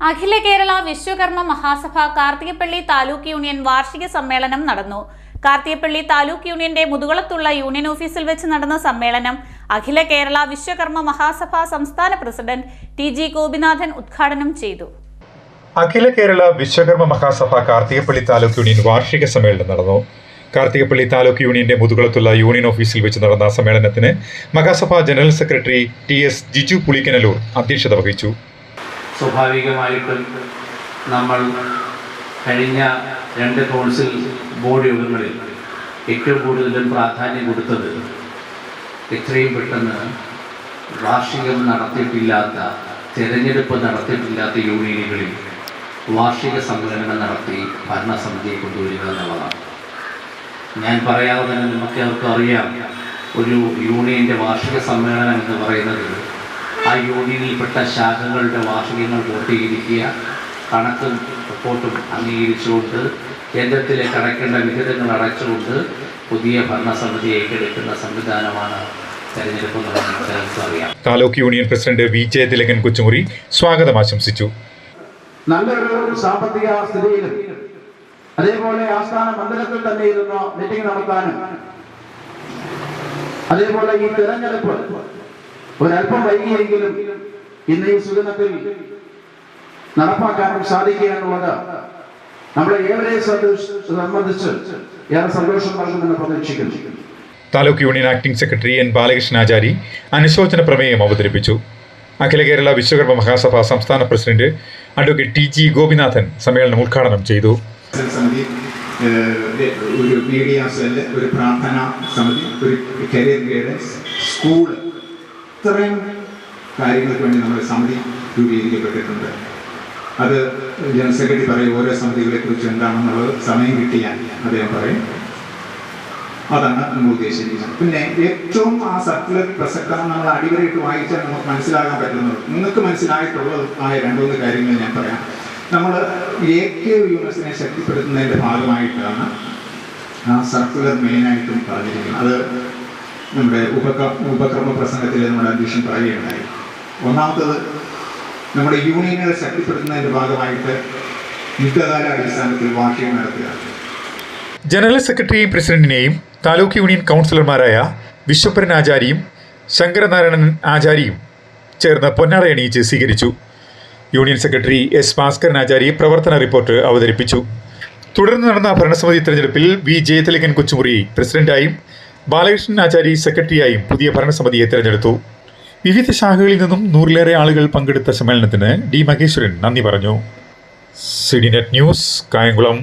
അഖില Kerala Vishwakarma Mahasabha Karthikappally taluk union വാർഷിക സമ്മേളനം നടന്നു. കാർത്തികപ്പള്ളി താലൂക്ക് യൂണിയന്റെ മുതുകുളത്തുള്ള യൂണിയൻ ഓഫീസിൽ വെച്ച് നടന്ന സമ്മേളനം അഖില കേരള വിശ്വകർമ്മ മഹാസഭ സംസ്ഥാന പ്രസിഡന്റ് TG ഗോപിനാഥൻ ഉദ്ഘാടനം ചെയ്തു. അഖില കേരള വിശ്വകർമ്മ മഹാസഭ കാർത്തികപ്പള്ളി താലൂക്ക് യൂണിയൻ വാർഷിക സമ്മേളനം നടന്നു. കാർത്തികപ്പള്ളി താലൂക്ക് യൂണിയന്റെ മുതുകുളത്തുള്ള യൂണിയൻ ഓഫീസിൽ വെച്ച് നടന്ന സമ്മേളനത്തിന് മഹാസഭ general secretary TS Jiju Pulikkanalloor അധ്യക്ഷത വഹിച്ചു. സ്വാഭാവികമായിട്ടും നമ്മൾ കഴിഞ്ഞ 2 കൗൺസിൽ ബോർഡ് യോഗങ്ങളിൽ ഏറ്റവും കൂടുതലും പ്രാധാന്യം കൊടുത്തത് എത്രയും പെട്ടെന്ന് വാർഷികം നടത്തിയിട്ടില്ലാത്ത, തിരഞ്ഞെടുപ്പ് നടത്തിയിട്ടില്ലാത്ത യൂണിയനുകളിൽ വാർഷിക സമ്മേളനം നടത്തി ഭരണസമിതിയെ കൊണ്ടുവരിക എന്നുള്ളതാണ്. ഞാൻ പറയാതെ തന്നെ നമുക്കവർക്ക് അറിയാം, ഒരു യൂണിയൻ്റെ വാർഷിക സമ്മേളനം എന്ന് പറയുന്നത് ആ യൂണിയനിൽപ്പെട്ട ശാഖകളുടെ വാർഷികങ്ങൾ പൂർത്തീകരിക്കുക, കണക്കും റിപ്പോർട്ടും അംഗീകരിച്ചുകൊണ്ട് കേന്ദ്രത്തിലേക്ക് അടയ്ക്കേണ്ട വിഹിതങ്ങൾ അടച്ചുകൊണ്ട് പുതിയ ഭരണസമിതി ഏറ്റെടുക്കുന്ന സംവിധാനമാണ് തെരഞ്ഞെടുപ്പ് എന്ന് അറിയാം. Taluk union president VJ Thilakan Kochumuri സ്വാഗതം ആശംസിച്ചു. നല്ലൊരു സാമ്പത്തിക സ്ഥിതിയിലും അതേപോലെ ആസ്ഥാന മന്ദിരത്തിൽ തന്നെ ഇരുന്ന് മീറ്റിംഗ് നടത്താനും അതേപോലെ ഈ തെരഞ്ഞെടുപ്പ് ഒരല്പം വൈകിയെങ്കിലും ഇന്ന് ഈ സുദിനത്തിൽ നടപ്പാക്കാനും സാധിക്കുക എന്നുള്ളത് നമ്മളെ ഏവരെ സംബന്ധിച്ച് ഏറെ സന്തോഷം നൽകുമെന്ന് പ്രതീക്ഷിക്കുന്നു. Taluk union acting secretary N ബാലകൃഷ്ണാചാരി അനുശോചന പ്രമേയം അവതരിപ്പിച്ചു. അഖില കേരള വിശ്വകർമ്മ മഹാസഭ സംസ്ഥാന പ്രസിഡന്റ് അഡ്വക്കേറ്റ് TG ഗോപിനാഥൻ സമ്മേളനം ഉദ്ഘാടനം ചെയ്തു. ഒരു മീഡിയ സെല്ല്, ഒരു പ്രാർത്ഥനാ സമിതി, ഒരു കരിയർ ഗൈഡൻസ് സ്കൂൾ, ഇത്രയും കാര്യങ്ങൾക്ക് വേണ്ടി നമ്മുടെ സമിതി രൂപീകരിക്കപ്പെട്ടിട്ടുണ്ട്. അത് ജനറൽ സെക്രട്ടറി പറയും ഓരോ സമിതികളെ കുറിച്ച് എന്താണെന്നുള്ളത് സമയം കിട്ടിയാൽ അദ്ദേഹം പറയും. അതാണ് നമ്മൾ ഉദ്ദേശിക്കുന്നത്. പിന്നെ ഏറ്റവും ആ സർക്കുലർ പ്രസക്തം നമ്മൾ അടിവരയിട്ട് വായിച്ചാൽ നമുക്ക് മനസ്സിലാകാൻ പറ്റുന്നത്, നിങ്ങൾക്ക് മനസ്സിലായിട്ടുള്ളത് ആയ 2-3 കാര്യങ്ങൾ ഞാൻ പറയാം. നമ്മൾ AK യൂണിവേഴ്സിറ്റിയെ ശക്തിപ്പെടുത്തുന്നതിൻ്റെ ഭാഗമായിട്ടാണ് ആ സർക്കുലർ മെയിനായിട്ടും പറഞ്ഞിരിക്കുന്നത്. അത് നമ്മുടെ ഉപക്രമ പ്രസംഗത്തിൽ നമ്മുടെ അധ്യക്ഷൻ പറയുകയുണ്ടായി. ഒന്നാമത്തത് നമ്മുടെ യൂണിയനുകളെ ശക്തിപ്പെടുത്തുന്നതിൻ്റെ ഭാഗമായിട്ട് യുദ്ധകാല അടിസ്ഥാനത്തിൽ വാർഷികം നടത്തുക. ജനറൽ സെക്രട്ടറിയെയും പ്രസിഡന്റിനെയും താലൂക്ക് യൂണിയൻ കൗൺസിലർമാരായ വിശ്വപരൻ ആചാരിയും ശങ്കരനാരായണൻ ആചാരിയും ചേർന്ന് പൊന്നാടയണിയിച്ച് സ്വീകരിച്ചു. യൂണിയൻ സെക്രട്ടറി S ഭാസ്കരൻ ആചാരി പ്രവർത്തന റിപ്പോർട്ട് അവതരിപ്പിച്ചു. തുടർന്ന് നടന്ന ഭരണസമിതി തെരഞ്ഞെടുപ്പിൽ VJ തിലകൻ കൊച്ചുമുറി പ്രസിഡന്റായും ബാലകൃഷ്ണൻ ആചാരി സെക്രട്ടറിയായും പുതിയ ഭരണസമിതിയെ തെരഞ്ഞെടുത്തു. വിവിധ ശാഖകളിൽ നിന്നും 100-ലേറെ ആളുകൾ പങ്കെടുത്ത സമ്മേളനത്തിന് D മഹേശ്വരൻ നന്ദി പറഞ്ഞു. CDNet news, Kayamkulam.